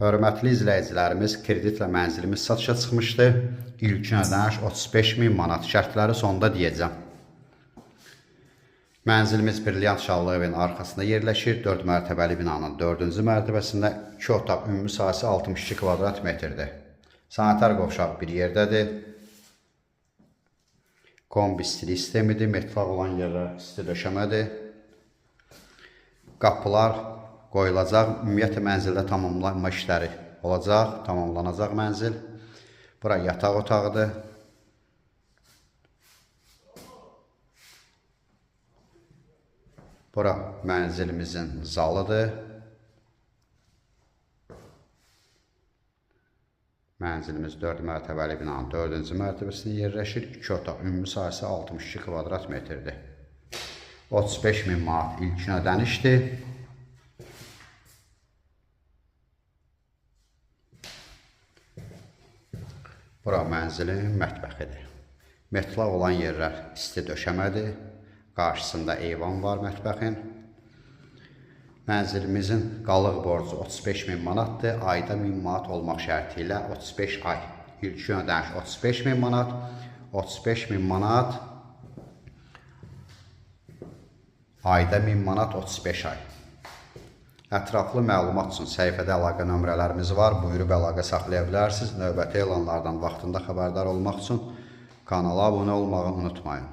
Hörmətli izləyicilərimiz, kreditlə mənzilimiz satışa çıxmışdı. İlkin ödəniş 35.000 manat, şərtləri sonda deyəcəm. Mənzilimiz Brilliant Şallı evin arxasında yerləşir. 4 mərtəbəli binanın 4-cü mərtəbəsində 2 otaq, ümumi sahəsi 62 kvadrat metrdir. Sanitar qovşaq bir yerdədir. Kombi stili sistemidir. Metfaq olan yerlər isti döşəmədir. Qapılar qoyulacaq. Ümumiyyətlə mənzildə tamamlanma işləri olacaq. Tamamlanacaq mənzil. Bura yataq otağıdır. Bura mənzilimizin zalıdır. Mənzilimiz 4 mərtəbəli binanın 4-cü mərtəbəsində yerləşir. 2 otaq, ümumi sahəsi 62 kvadrat metrdir. 35.000 manat ilkin ödənişdir. Bura mənzilin mətbəxidir. Metlaq olan yerlər isti döşəmədir. Qarşısında eyvan var mətbəxin. Mənzilimizin qalıq borcu 35.000 manatdır. Ayda 1000 manat olmaq şərti ilə 35 ay. İlkin ödəniş 35.000 manat. 35.000 manat. Ayda 1000 manat 35 ay. Ətraflı məlumat üçün səhifədə əlaqə nömrələrimiz var. Buyurub əlaqə saxlaya bilərsiniz. Növbəti elanlardan vaxtında xəbərdar olmaq üçün kanala abunə olmağı unutmayın.